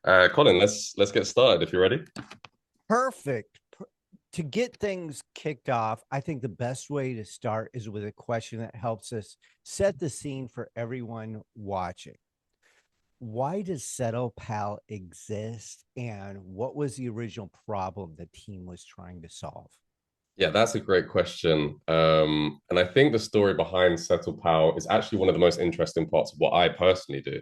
Colin, let's get started if you're ready. Perfect. To get things kicked off, I think the best way to start is with a question that helps us set the scene for everyone watching. Why does SettlePal exist, and what was the original problem the team was trying to solve? Yeah, that's a great question. And I think the story behind SettlePal is actually one of the most interesting parts of what I personally do.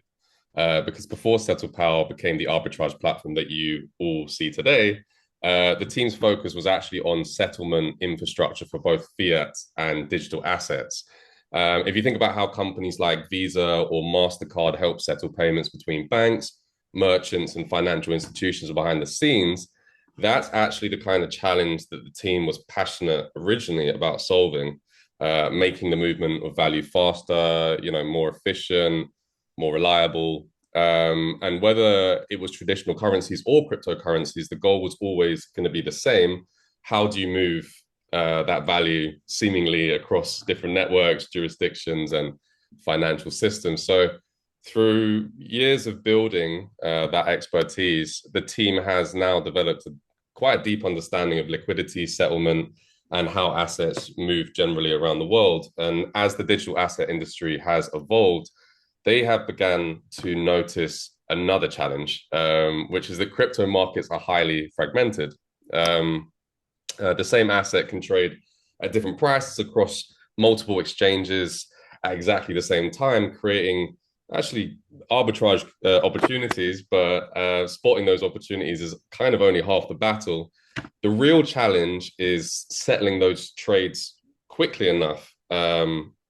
Because before SettlePal became the arbitrage platform that you all see today, the team's focus was actually on settlement infrastructure for both fiat and digital assets. If you think about how companies like Visa or MasterCard help settle payments between banks, merchants, and financial institutions behind the scenes, that's actually the kind of challenge that the team was passionate originally about solving, making the movement of value faster, more efficient, more reliable. And whether it was traditional currencies or cryptocurrencies, the goal was always going to be the same. How do you move that value seemingly across different networks, jurisdictions, and financial systems? So, through years of building that expertise, the team has now developed quite a deep understanding of liquidity, settlement, and how assets move generally around the world. And as the digital asset industry has evolved, they have begun to notice another challenge, which is that crypto markets are highly fragmented. Um, the same asset can trade at different prices across multiple exchanges at exactly the same time, creating actually arbitrage opportunities, but spotting those opportunities is kind of only half the battle. The real challenge is settling those trades quickly enough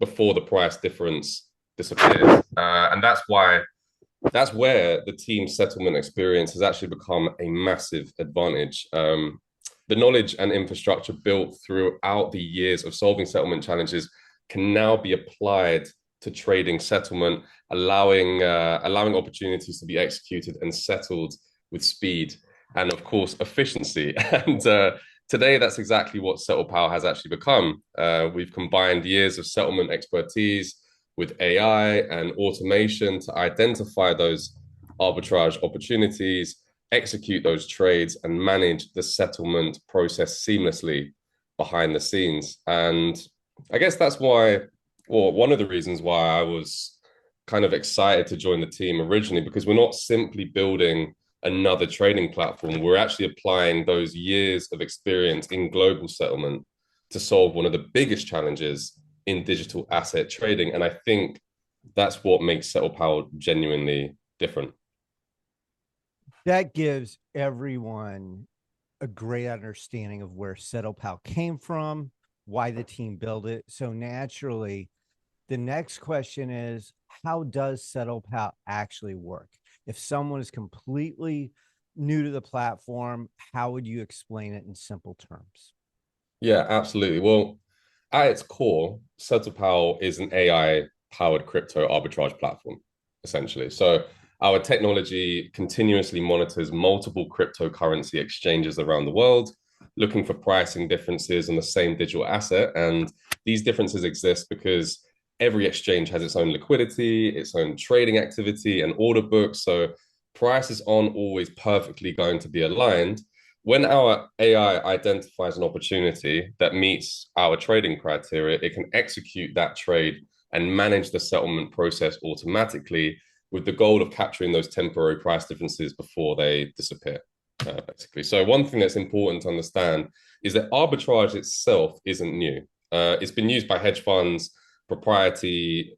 before the price difference disappears. And that's where the team settlement experience has actually become a massive advantage. The knowledge and infrastructure built throughout the years of solving settlement challenges can now be applied to trading settlement, allowing opportunities to be executed and settled with speed and, of course, efficiency. And today, that's exactly what SettlePal has actually become. We've combined years of settlement expertise with AI and automation to identify those arbitrage opportunities, execute those trades, and manage the settlement process seamlessly behind the scenes. And I guess that's why, or one of the reasons why I was kind of excited to join the team originally, because we're not simply building another trading platform. We're actually applying those years of experience in global settlement to solve one of the biggest challenges in digital asset trading. And I think that's what makes SettlePal genuinely different. That gives everyone a great understanding of where SettlePal came from, why the team built it. So naturally, the next question is, how does SettlePal actually work? If someone is completely new to the platform, how would you explain it in simple terms? Yeah, absolutely. Well, at its core, SettlePal is an AI powered crypto arbitrage platform, essentially. So our technology continuously monitors multiple cryptocurrency exchanges around the world, looking for pricing differences on the same digital asset. And these differences exist because every exchange has its own liquidity, its own trading activity, and order book. So prices aren't always perfectly going to be aligned. When our AI identifies an opportunity that meets our trading criteria, it can execute that trade and manage the settlement process automatically with the goal of capturing those temporary price differences before they disappear, basically. So one thing that's important to understand is that arbitrage itself isn't new. It's been used by hedge funds, proprietary,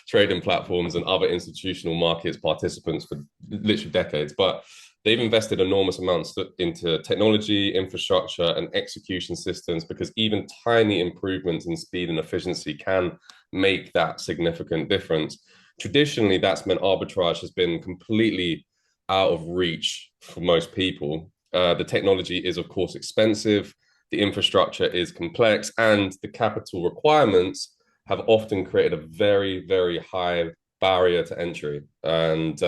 trading platforms and other institutional markets participants for literally decades. But they've invested enormous amounts into technology, infrastructure, and execution systems because even tiny improvements in speed and efficiency can make that significant difference. Traditionally, that's meant arbitrage has been completely out of reach for most people. The technology is, of course, expensive, the infrastructure is complex, and the capital requirements have often created a very, very high barrier to entry. And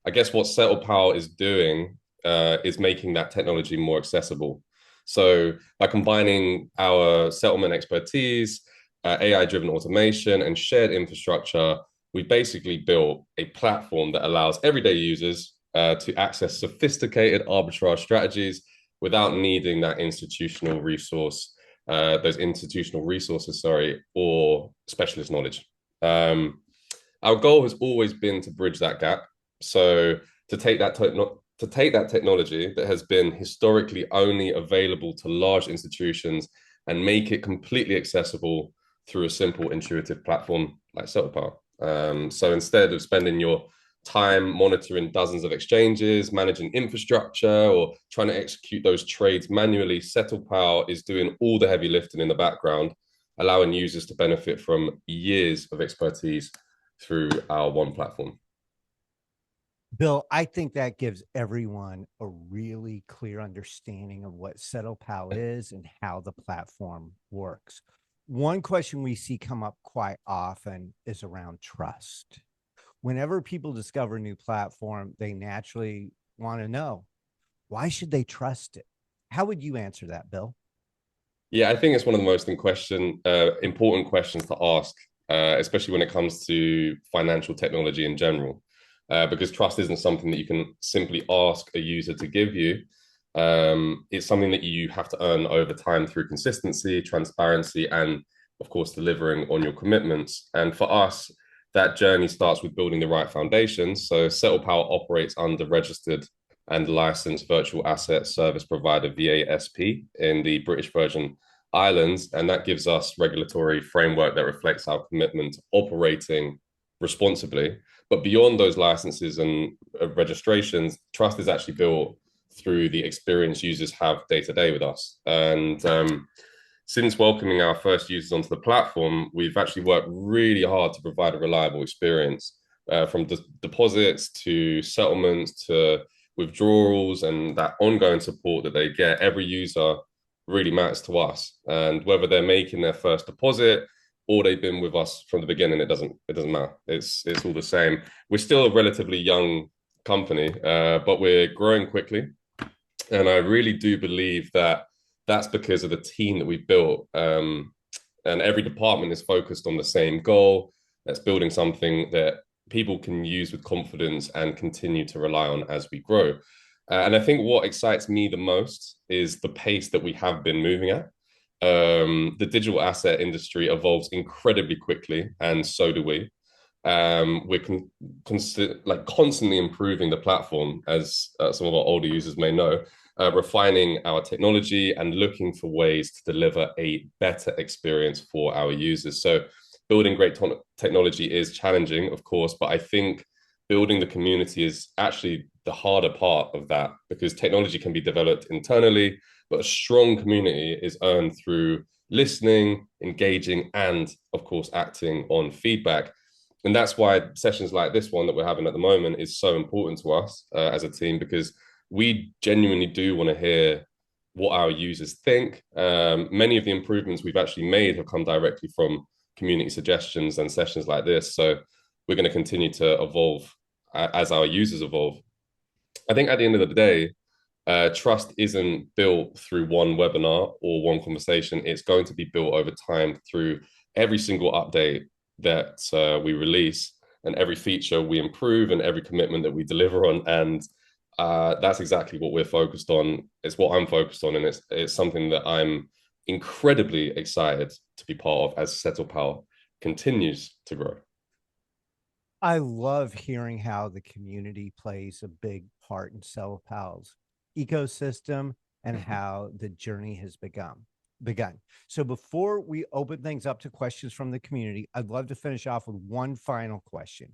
I guess what SettlePal is doing is making that technology more accessible. So by combining our settlement expertise, AI-driven automation, and shared infrastructure, we basically built a platform that allows everyday users to access sophisticated arbitrage strategies without needing that institutional resource, those institutional resources, sorry, or specialist knowledge. Our goal has always been to bridge that gap. So to take that to take that technology that has been historically only available to large institutions and make it completely accessible through a simple, intuitive platform like SettlePal. So instead of spending your time monitoring dozens of exchanges, managing infrastructure, or trying to execute those trades manually, SettlePal is doing all the heavy lifting in the background, allowing users to benefit from years of expertise through our one platform. Bill, I think that gives everyone a really clear understanding of what SettlePal is and how the platform works. One question we see come up quite often is around trust. Whenever people discover a new platform, they naturally want to know, why should they trust it? How would you answer that, Bill? Yeah, I think it's one of the most important questions to ask, especially when it comes to financial technology in general, because trust isn't something that you can simply ask a user to give you. It's something that you have to earn over time through consistency, transparency, and of course, delivering on your commitments. And for us, that journey starts with building the right foundations. So SettlePal operates under registered and licensed virtual asset service provider VASP in the British Virgin Islands. And that gives us regulatory framework that reflects our commitment to operating responsibly. But beyond those licenses and registrations, trust is actually built through the experience users have day to day with us. And since welcoming our first users onto the platform, we've actually worked really hard to provide a reliable experience from deposits to settlements to withdrawals and that ongoing support that they get. Every user really matters to us, and whether they're making their first deposit or they've been with us from the beginning, it doesn't matter. It's all the same. We're still a relatively young company, but we're growing quickly, and I really do believe that that's because of the team that we've built. And every department is focused on the same goal. That's building something that people can use with confidence and continue to rely on as we grow. And I think what excites me the most is the pace that we have been moving at. The digital asset industry evolves incredibly quickly, and so do we. We're constantly improving the platform, as some of our older users may know, refining our technology and looking for ways to deliver a better experience for our users. So building great technology is challenging, of course, but I think building the community is actually the harder part of that, because technology can be developed internally, but a strong community is earned through listening, engaging, and of course, acting on feedback. And that's why sessions like this one that we're having at the moment is so important to us as a team, because we genuinely do want to hear what our users think. Many of the improvements we've actually made have come directly from community suggestions and sessions like this. So we're going to continue to evolve as our users evolve. I think at the end of the day, trust isn't built through one webinar or one conversation. It's going to be built over time through every single update that we release, and every feature we improve, and every commitment that we deliver on. And that's exactly what we're focused on. It's what I'm focused on, and it's something that I'm incredibly excited to be part of as SettlePal continues to grow. I love hearing how the community plays a big part in SettlePal's ecosystem and how the journey has begun. So before we open things up to questions from the community, I'd love to finish off with one final question.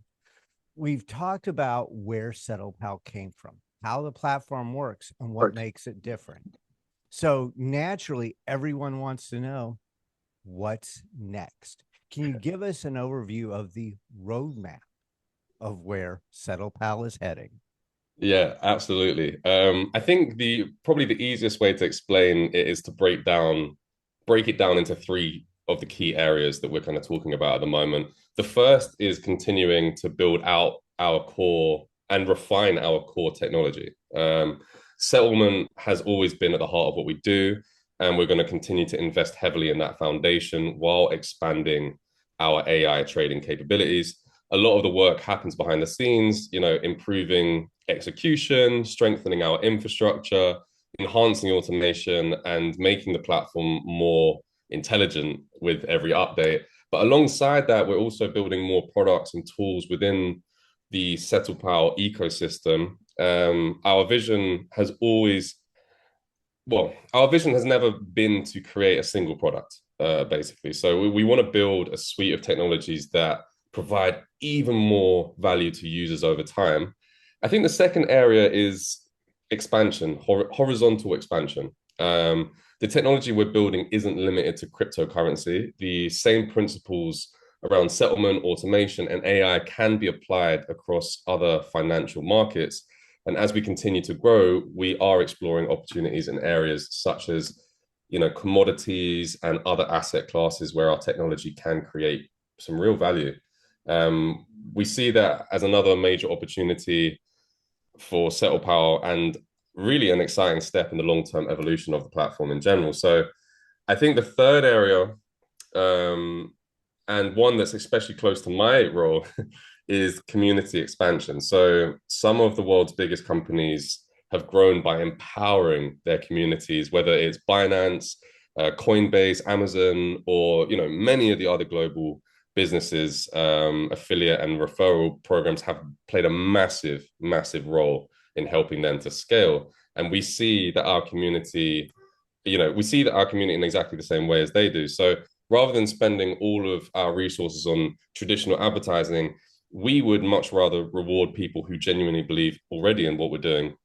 We've talked about where SettlePal came from, how the platform works, and what makes it different. So naturally, everyone wants to know what's next. Can you give us an overview of the roadmap of where SettlePal is heading? Yeah, absolutely. I think the probably the easiest way to explain it is to break it down into three of the key areas that we're kind of talking about at the moment. The first is continuing to build out our core and refine our core technology. Settlement has always been at the heart of what we do, and we're going to continue to invest heavily in that foundation while expanding our AI trading capabilities. a lot of the work happens behind the scenes, improving execution, strengthening our infrastructure, enhancing automation, and making the platform more intelligent with every update. But alongside that, we're also building more products and tools within the SettlePal ecosystem. Our vision has never been to create a single product, basically. So we want to build a suite of technologies that provide even more value to users over time. I think the second area is expansion, horizontal expansion. The technology we're building isn't limited to cryptocurrency. The same principles around settlement, automation, and AI can be applied across other financial markets. And as we continue to grow, we are exploring opportunities in areas such as, commodities and other asset classes where our technology can create some real value. We see that as another major opportunity for SettlePal and really an exciting step in the long-term evolution of the platform in general. So I think the third area, and one that's especially close to my role, is community expansion. So some of the world's biggest companies have grown by empowering their communities, whether it's Binance, Coinbase, Amazon, or many of the other global businesses. Affiliate and referral programs have played a massive, massive role in helping them to scale. And we see that our community, in exactly the same way as they do. So rather than spending all of our resources on traditional advertising, we would much rather reward people who genuinely believe already in what we're doing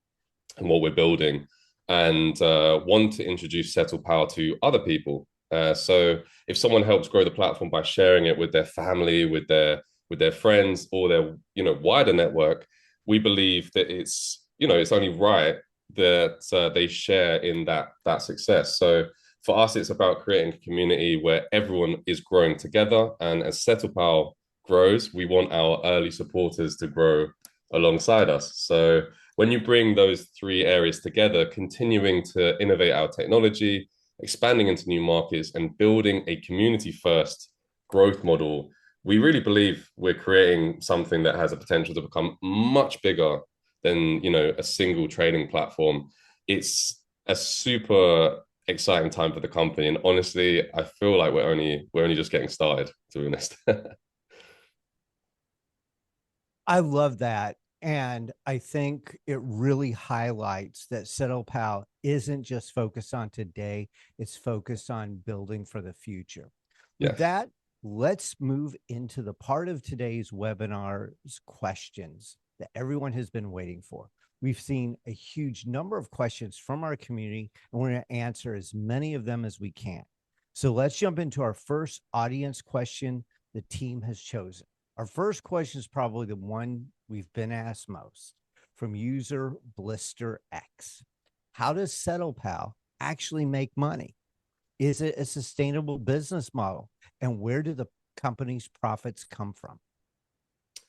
and what we're building, and want to introduce SettlePal to other people. So if someone helps grow the platform by sharing it with their family, with their friends, or their wider network, we believe that it's only right that they share in that success. So for us, it's about creating a community where everyone is growing together, and as SettlePal grows, we want our early supporters to grow alongside us. So when you bring those three areas together, continuing to innovate our technology, expanding into new markets, and building a community first growth model, we really believe we're creating something that has a potential to become much bigger than a single trading platform. It's a super exciting time for the company, and honestly, I feel like we're only just getting started, to be honest. I love that. And I think it really highlights that SettlePal isn't just focused on today, it's focused on building for the future. With Yes. that, let's move into the part of today's webinar's questions that everyone has been waiting for. We've seen a huge number of questions from our community, and we're going to answer as many of them as we can. So let's jump into our first audience question the team has chosen. Our first question is probably the one we've been asked most, from user Blister X. How does SettlePal actually make money? Is it a sustainable business model? And where do the company's profits come from?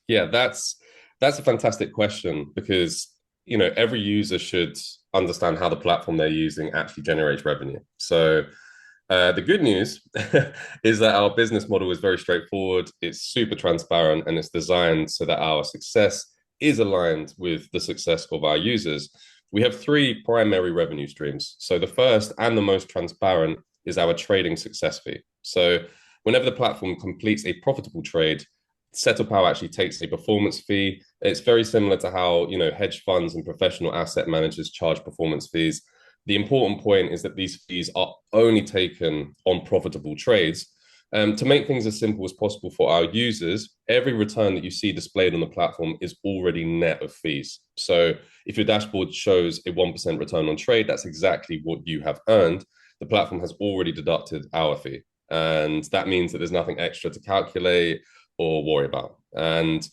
Yeah, that's a fantastic question, because every user should understand how the platform they're using actually generates revenue. So the good news is that our business model is very straightforward. It's super transparent, and it's designed so that our success is aligned with the success of our users. We have three primary revenue streams. So the first and the most transparent is our trading success fee. So whenever the platform completes a profitable trade, SettlePal actually takes a performance fee. It's very similar to how hedge funds and professional asset managers charge performance fees. The important point is that these fees are only taken on profitable trades. To make things as simple as possible for our users, every return that you see displayed on the platform is already net of fees. So if your dashboard shows a 1% return on trade, that's exactly what you have earned. The platform has already deducted our fee. And that means that there's nothing extra to calculate or worry about. And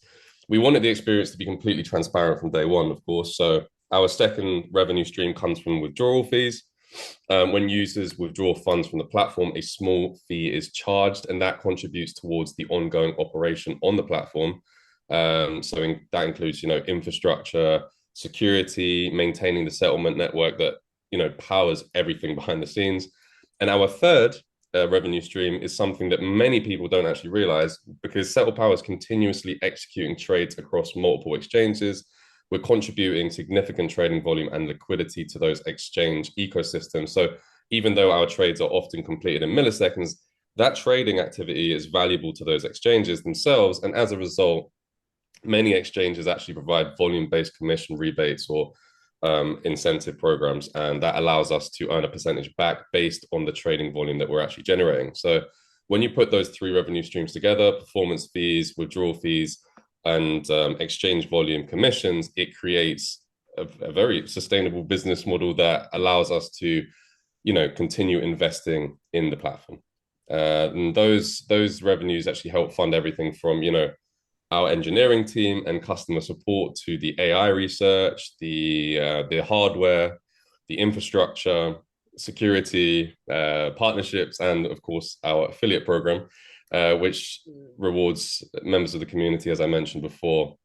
we wanted the experience to be completely transparent from day one, of course. So our second revenue stream comes from withdrawal fees. When users withdraw funds from the platform, a small fee is charged, and that contributes towards the ongoing operation on the platform. That includes, infrastructure, security, maintaining the settlement network that, powers everything behind the scenes. And our third revenue stream is something that many people don't actually realize because SettlePal is continuously executing trades across multiple exchanges. We're contributing significant trading volume and liquidity to those exchange ecosystems. So even though our trades are often completed in milliseconds, that trading activity is valuable to those exchanges themselves. And as a result, many exchanges actually provide volume-based commission rebates or incentive programs, and that allows us to earn a percentage back based on the trading volume that we're actually generating. So when you put those three revenue streams together, performance fees, withdrawal fees, and exchange volume commissions, it creates a very sustainable business model that allows us to, continue investing in the platform. And those revenues actually help fund everything from, our engineering team and customer support to the AI research, the hardware, the infrastructure, security, partnerships, and of course our affiliate program, which rewards members of the community, as I mentioned before,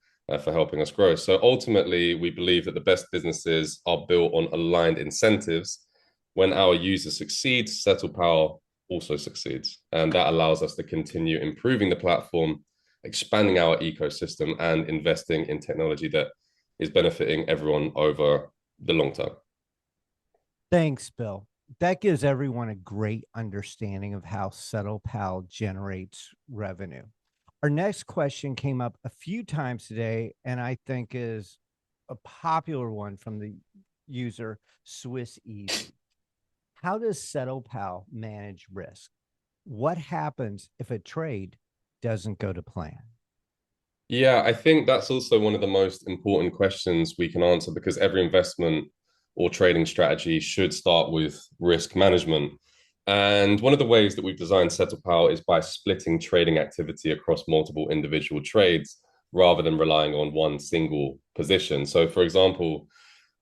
for helping us grow. So ultimately, we believe that the best businesses are built on aligned incentives. When our users succeed, SettlePal also succeeds, and that allows us to continue improving the platform, expanding our ecosystem, and investing in technology that is benefiting everyone over the long term. Thanks, Bill. That gives everyone a great understanding of how SettlePal generates revenue. Our next question came up a few times today, and I think is a popular one from the user Swiss Easy. How does SettlePal manage risk? What happens if a trade doesn't go to plan? Yeah, I think that's also one of the most important questions we can answer because every investment or trading strategy should start with risk management. And one of the ways that we've designed SettlePal is by splitting trading activity across multiple individual trades rather than relying on one single position. So, for example,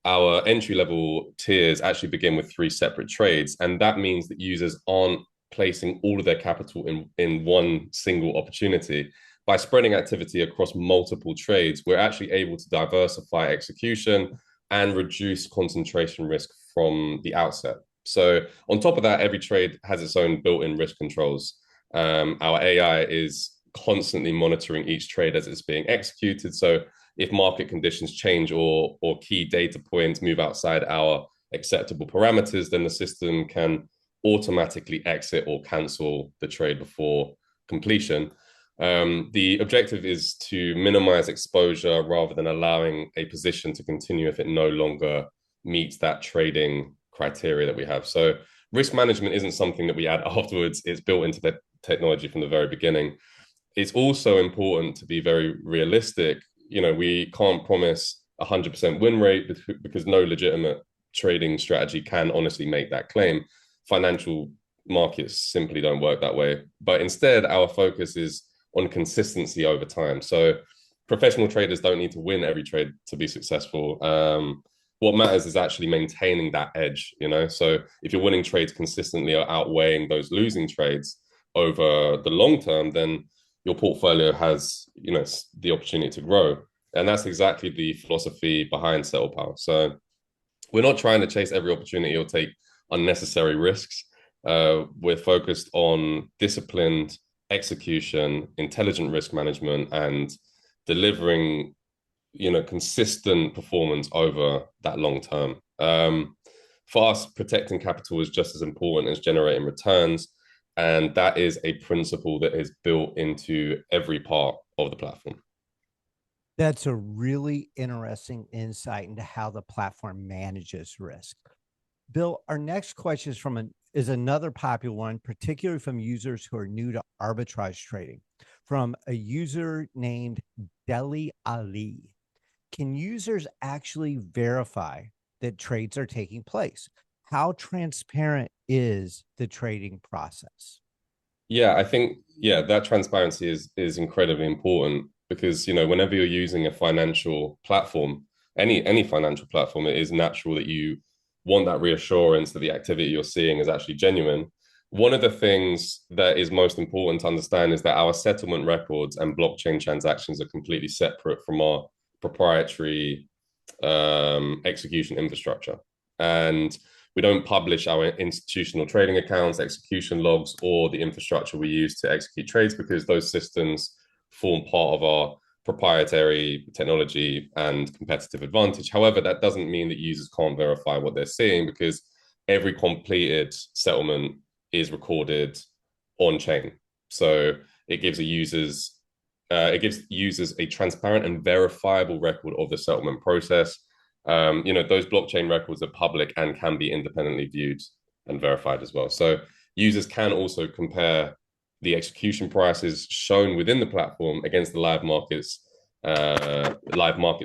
our entry level tiers actually begin with three separate trades. And that means that users aren't placing all of their capital in one single opportunity. By spreading activity across multiple trades, we're actually able to diversify execution and reduce concentration risk from the outset. So on top of that, every trade has its own built-in risk controls. Our AI is constantly monitoring each trade as it's being executed. So if market conditions change or key data points move outside our acceptable parameters, then the system can automatically exit or cancel the trade before completion. The objective is to minimize exposure rather than allowing a position to continue if it no longer meets that trading criteria that we have. So risk management isn't something that we add afterwards. It's built into the technology from the very beginning. It's also important to be very realistic. We can't promise 100% win rate because no legitimate trading strategy can honestly make that claim. Financial markets simply don't work that way. But instead, our focus is on consistency over time. So professional traders don't need to win every trade to be successful. What matters is actually maintaining that edge, So if you're winning trades consistently or outweighing those losing trades over the long term, then your portfolio has, the opportunity to grow. And that's exactly the philosophy behind SettlePal. So we're not trying to chase every opportunity or take unnecessary risks. We're focused on disciplined execution, intelligent risk management, and delivering, consistent performance over that long term. For us, protecting capital is just as important as generating returns. And that is a principle that is built into every part of the platform. That's a really interesting insight into how the platform manages risk. Bill, our next question is another popular one, particularly from users who are new to arbitrage trading, from a user named Deli Ali. Can users actually verify that trades are taking place? How transparent is the trading process? Yeah, I think that transparency is incredibly important because whenever you're using a financial platform, any financial platform, it is natural that you want that reassurance that the activity you're seeing is actually genuine. One of the things that is most important to understand is that our settlement records and blockchain transactions are completely separate from our proprietary execution infrastructure. And We don't publish our institutional trading accounts, execution logs, or the infrastructure we use to execute trades because those systems form part of our proprietary technology and competitive advantage. However, that doesn't mean that users can't verify what they're seeing because every completed settlement is recorded on chain. So it gives users a transparent and verifiable record of the settlement process. Those blockchain records are public and can be independently viewed and verified as well. So users can also compare the execution prices shown within the platform against the live markets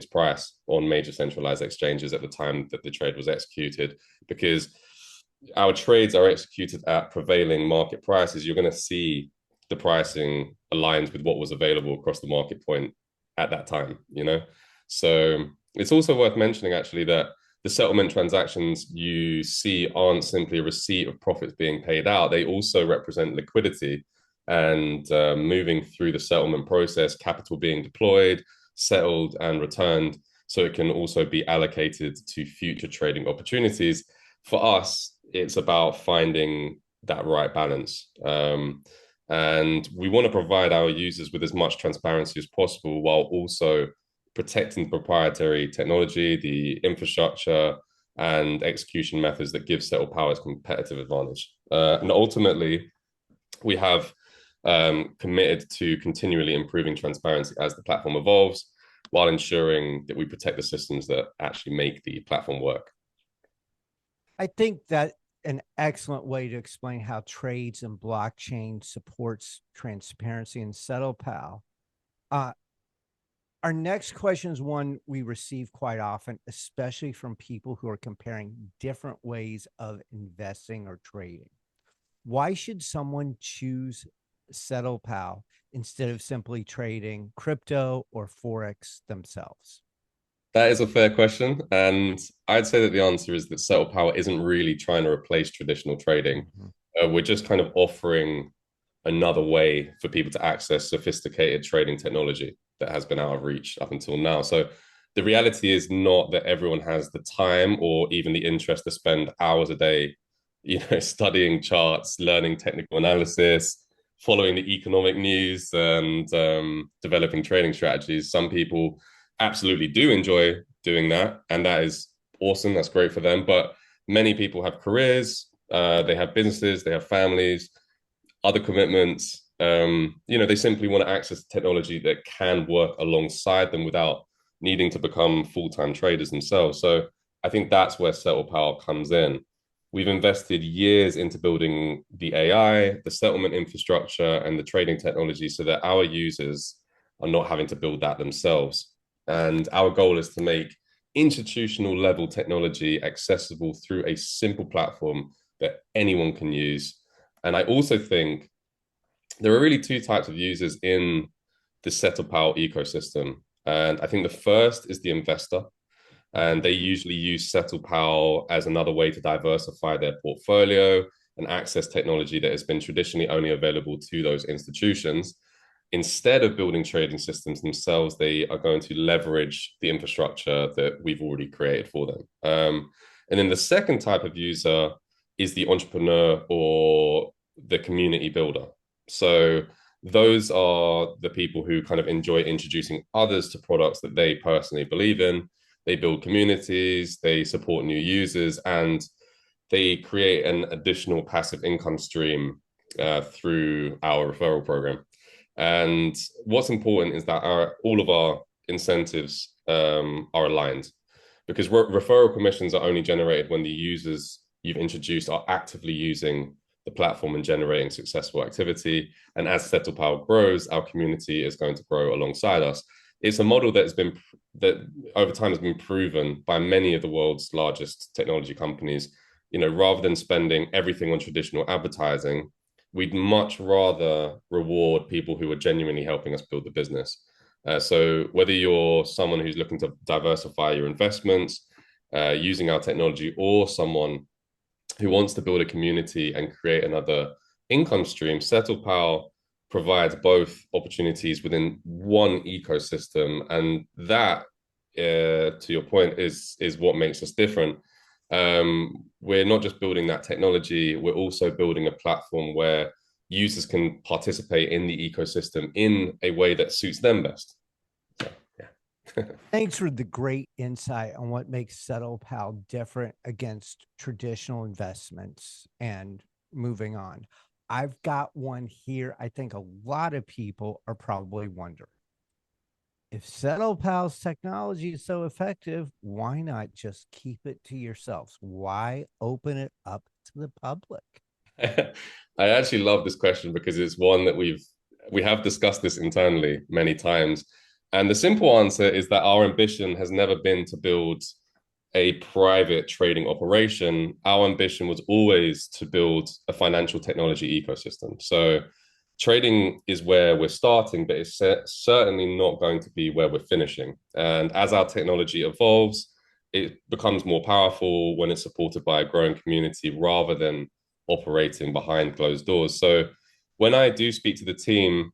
price on major centralized exchanges at the time that the trade was executed, because our trades are executed at prevailing market prices. You're going to see the pricing aligns with what was available across the market point at that time. So it's also worth mentioning actually that the settlement transactions you see aren't simply a receipt of profits being paid out. They also represent liquidity and moving through the settlement process, capital being deployed, settled, and returned. So it can also be allocated to future trading opportunities. For us, it's about finding that right balance. And we want to provide our users with as much transparency as possible while also protecting proprietary technology, the infrastructure, and execution methods that give SettlePal its competitive advantage. And ultimately, we have committed to continually improving transparency as the platform evolves, while ensuring that we protect the systems that actually make the platform work. I think that an excellent way to explain how trades and blockchain supports transparency in SettlePal. Our next question is one we receive quite often, especially from people who are comparing different ways of investing or trading. Why should someone choose SettlePal instead of simply trading crypto or Forex themselves? That is a fair question. And I'd say that the answer is that SettlePal isn't really trying to replace traditional trading. We're just kind of offering another way for people to access sophisticated trading technology that has been out of reach up until now. So the reality is not that everyone has the time or even the interest to spend hours a day, studying charts, learning technical analysis, following the economic news, and developing trading strategies. Some people absolutely do enjoy doing that, and that is awesome. That's great for them. But many people have careers, they have businesses, they have families, other commitments. They simply want to access technology that can work alongside them without needing to become full-time traders themselves. So I think that's where SettlePal comes in. We've invested years into building the AI, the settlement infrastructure, and the trading technology so that our users are not having to build that themselves. And our goal is to make institutional level technology accessible through a simple platform that anyone can use. And I also think there are really two types of users in the SettlePal ecosystem. And I think the first is the investor. And they usually use SettlePal as another way to diversify their portfolio and access technology that has been traditionally only available to those institutions. Instead of building trading systems themselves, they are going to leverage the infrastructure that we've already created for them. And then the second type of user is the entrepreneur or the community builder. So those are the people who kind of enjoy introducing others to products that they personally believe in. They build communities, they support new users, and they create an additional passive income stream through our referral program. And what's important is that all of our incentives are aligned, because referral commissions are only generated when the users you've introduced are actively using the platform and generating successful activity. And as SettlePal grows, our community is going to grow alongside us. It's a model that over time has been proven by many of the world's largest technology companies. Rather than spending everything on traditional advertising, we'd much rather reward people who are genuinely helping us build the business. So whether you're someone who's looking to diversify your investments, using our technology, or someone who wants to build a community and create another income stream, SettlePal provides both opportunities within one ecosystem. And that, to your point, is what makes us different. we're not just building that technology, we're also building a platform where users can participate in the ecosystem in a way that suits them best. So, yeah. Thanks for the great insight on what makes SettlePal different against traditional investments and moving on. I've got one here. I think a lot of people are probably wondering, if SettlePal's technology is so effective, why not just keep it to yourselves? Why open it up to the public? I actually love this question because it's one that we have discussed this internally many times. And the simple answer is that our ambition has never been to build a private trading operation. Our ambition was always to build a financial technology ecosystem. So trading is where we're starting, but it's certainly not going to be where we're finishing. And as our technology evolves, it becomes more powerful when it's supported by a growing community rather than operating behind closed doors. So when I do speak to the team,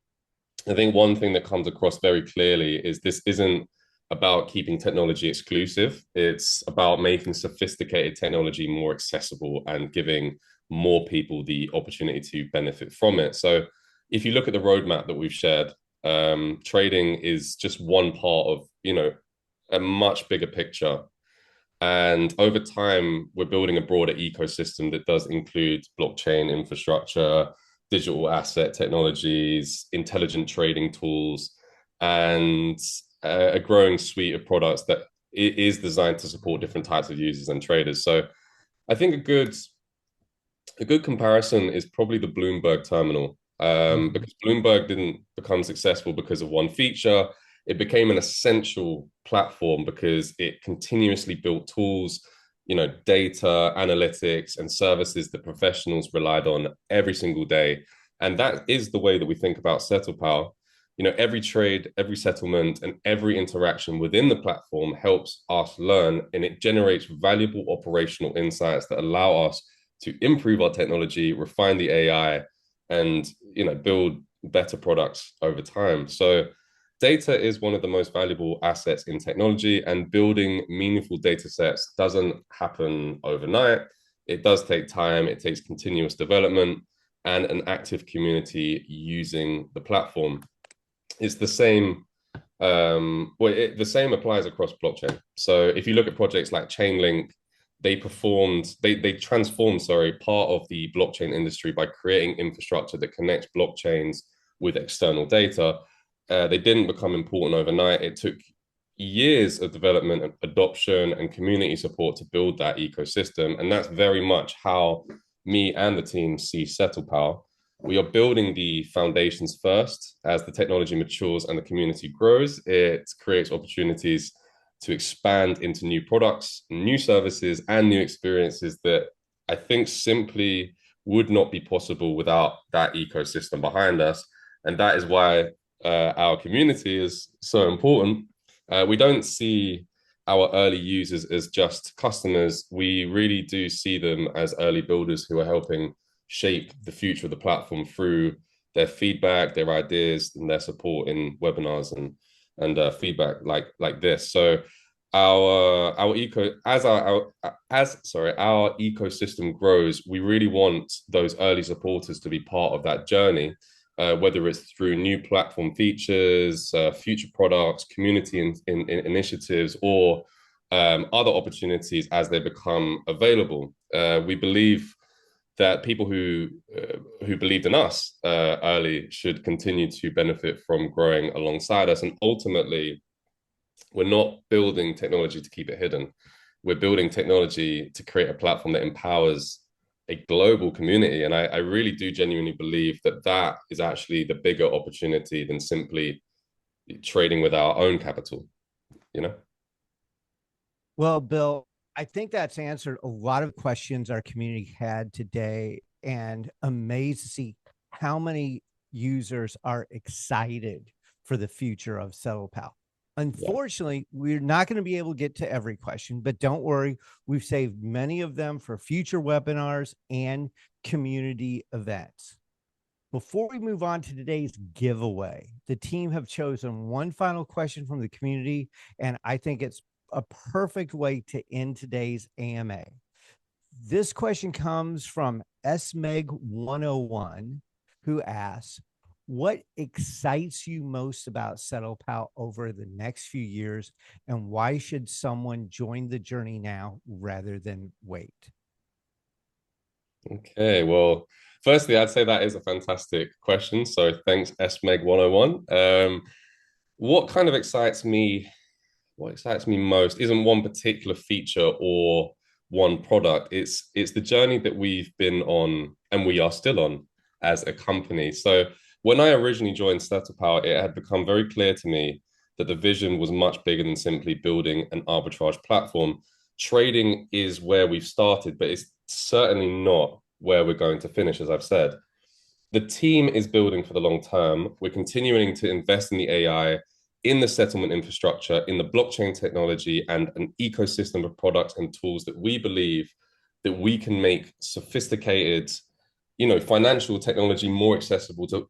I think one thing that comes across very clearly is this isn't about keeping technology exclusive. It's about making sophisticated technology more accessible and giving more people the opportunity to benefit from it. So if you look at the roadmap that we've shared, trading is just one part of, a much bigger picture. And over time, we're building a broader ecosystem that does include blockchain infrastructure, digital asset technologies, intelligent trading tools, and a growing suite of products that is designed to support different types of users and traders. So I think a good comparison is probably the Bloomberg terminal, Mhm. because Bloomberg didn't become successful because of one feature. It became an essential platform because it continuously built tools, data, analytics, and services that professionals relied on every single day. And that is the way that we think about SettlePal. Every trade, every settlement, and every interaction within the platform helps us learn, and it generates valuable operational insights that allow us to improve our technology, refine the AI, and build better products over time. So data is one of the most valuable assets in technology, and building meaningful data sets doesn't happen overnight. It does take time, it takes continuous development and an active community using the platform. It's the same. The same applies across blockchain. So if you look at projects like Chainlink, they transformed, sorry, part of the blockchain industry by creating infrastructure that connects blockchains with external data. They didn't become important overnight. It took years of development and adoption and community support to build that ecosystem. And that's very much how me and the team see SettlePal. We are building the foundations first. As the technology matures and the community grows, it creates opportunities to expand into new products, new services, and new experiences that I think simply would not be possible without that ecosystem behind us. And that is why our community is so important. We don't see our early users as just customers. We really do see them as early builders who are helping shape the future of the platform through their feedback, their ideas, and their support in webinars and feedback like this. So our eco as our as sorry our ecosystem grows, we really want those early supporters to be part of that journey, whether it's through new platform features, future products, community initiatives, or other opportunities as they become available. We believe that people who believed in us early should continue to benefit from growing alongside us. And ultimately, we're not building technology to keep it hidden. We're building technology to create a platform that empowers a global community. And I really do genuinely believe that that is actually the bigger opportunity than simply trading with our own capital, you know? Well, Bill, I think that's answered a lot of questions our community had today, and amazed to see how many users are excited for the future of SettlePal. Yeah. Unfortunately, we're not going to be able to get to every question, but don't worry. We've saved many of them for future webinars and community events. Before we move on to today's giveaway, the team have chosen one final question from the community, and I think it's a perfect way to end today's AMA. This question comes from smeg101, who asks, what excites you most about SettlePal over the next few years, and why should someone join the journey now rather than wait? Okay, well, firstly, I'd say that is a fantastic question. So thanks, SMEG 101. What kind of excites me what excites me most isn't one particular feature or one product. It's the journey that we've been on and we are still on as a company. So when I originally joined SettlePal, it had become very clear to me that the vision was much bigger than simply building an arbitrage platform. Trading is where we've started, but it's certainly not where we're going to finish, as I've said. The team is building for the long term. We're continuing to invest in the AI, in the settlement infrastructure, in the blockchain technology, and an ecosystem of products and tools that we believe that we can make sophisticated, financial technology more accessible to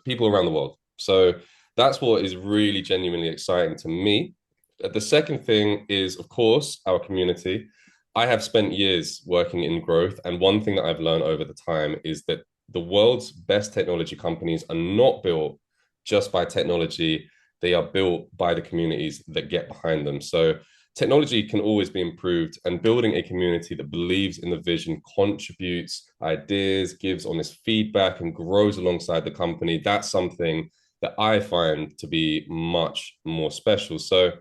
people around the world. So that's what is really genuinely exciting to me. The second thing is, of course, our community. I have spent years working in growth, and one thing that I've learned over the time is that the world's best technology companies are not built just by technology. They are built by the communities that get behind them. So technology can always be improved, and building a community that believes in the vision, contributes ideas, gives honest feedback, and grows alongside the company, that's something that I find to be much more special. So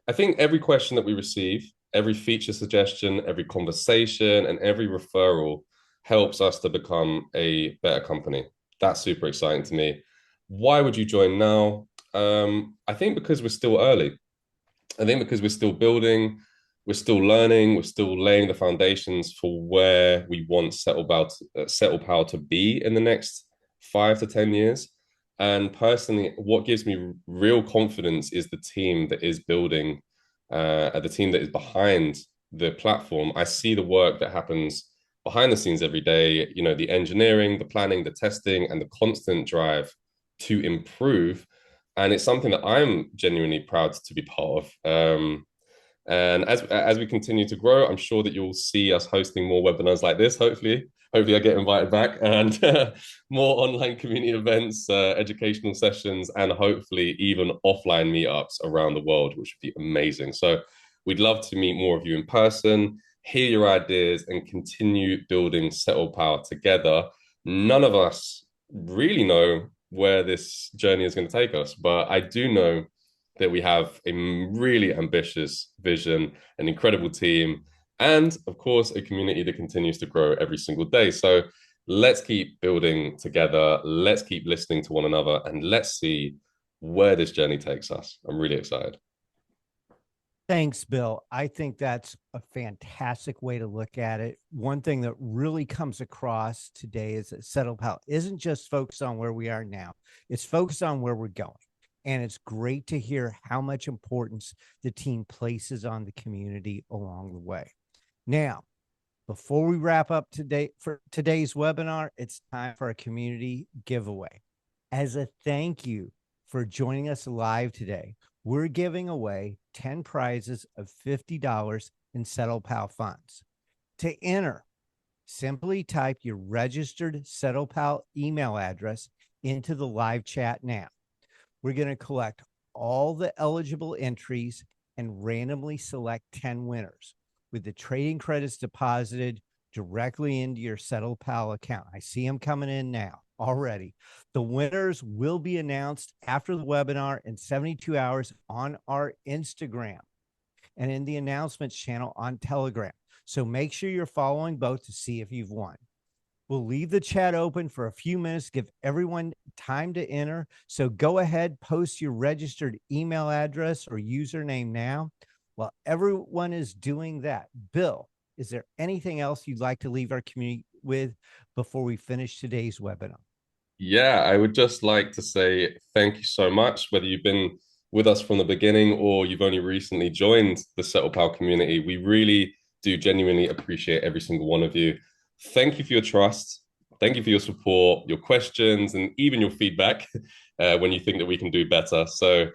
I think every question that we receive, every feature suggestion, every conversation, and every referral helps us to become a better company. That's super exciting to me. Why would you join now? I think because we're still early. I think because we're still building, we're still learning, we're still laying the foundations for where we want SettlePal to be in the next 5 to 10 years. And personally, what gives me real confidence is the team that is building, the team that is behind the platform. I see the work that happens behind the scenes every day, the engineering, the planning, the testing, and the constant drive to improve. And it's something that I'm genuinely proud to be part of. And as we continue to grow, I'm sure that you'll see us hosting more webinars like this. Hopefully I get invited back, and more online community events, educational sessions, and hopefully even offline meetups around the world, which would be amazing. So we'd love to meet more of you in person, hear your ideas, and continue building SettlePal together. None of us really know where this journey is going to take us, but I do know that we have a really ambitious vision, an incredible team, and of course, a community that continues to grow every single day. So let's keep building together. Let's keep listening to one another, and let's see where this journey takes us. I'm really excited. Thanks, Bill. I think that's a fantastic way to look at it. One thing that really comes across today is that SettlePal isn't just focused on where we are now, it's focused on where we're going. And it's great to hear how much importance the team places on the community along the way. Now, before we wrap up today for today's webinar, it's time for a community giveaway. As a thank you for joining us live today, we're giving away 10 prizes of $50 in SettlePal funds. To enter, simply type your registered SettlePal email address into the live chat now. We're going to collect all the eligible entries and randomly select 10 winners with the trading credits deposited directly into your SettlePal account. I see them coming in now already. The winners will be announced after the webinar in 72 hours on our Instagram and in the announcements channel on Telegram. So make sure you're following both to see if you've won. We'll leave the chat open for a few minutes, give everyone time to enter. So go ahead, post your registered email address or username now. While everyone is doing that, Bill, is there anything else you'd like to leave our community with before we finish today's webinar? Yeah, I would just like to say thank you so much, whether you've been with us from the beginning or you've only recently joined the SettlePal community. We really do genuinely appreciate every single one of you. Thank you for your trust. Thank you for your support, your questions, and even your feedback when you think that we can do better. So,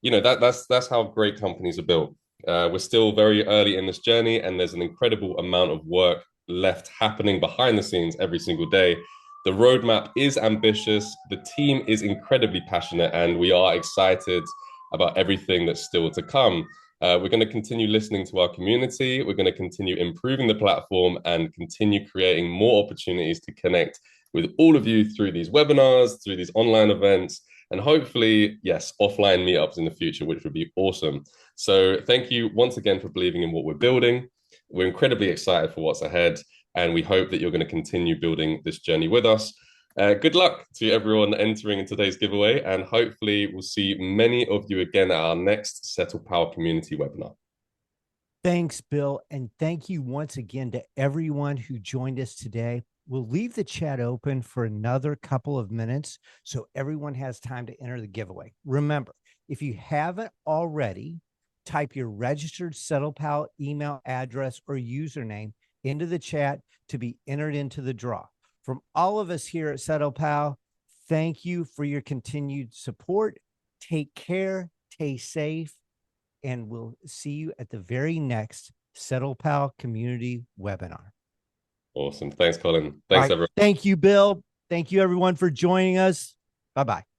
that's how great companies are built. We're still very early in this journey, and there's an incredible amount of work left happening behind the scenes every single day. The roadmap is ambitious, the team is incredibly passionate, and we are excited about everything that's still to come. We're going to continue listening to our community. We're going to continue improving the platform and continue creating more opportunities to connect with all of you through these webinars, through these online events, and hopefully, yes, offline meetups in the future, which would be awesome. So thank you once again for believing in what we're building. We're incredibly excited for what's ahead, and we hope that you're going to continue building this journey with us. Good luck to everyone entering in today's giveaway, and hopefully we'll see many of you again at our next SettlePal community webinar. Thanks, Bill. And thank you once again to everyone who joined us today. We'll leave the chat open for another couple of minutes so everyone has time to enter the giveaway. Remember, if you haven't already, type your registered SettlePal email address or username into the chat to be entered into the draw. From all of us here at SettlePal, thank you for your continued support. Take care, stay safe, and we'll see you at the very next SettlePal community webinar. Awesome. Thanks, Colin. All Thanks, right. everyone. Thank you, Bill. Thank you, everyone, for joining us. Bye-bye.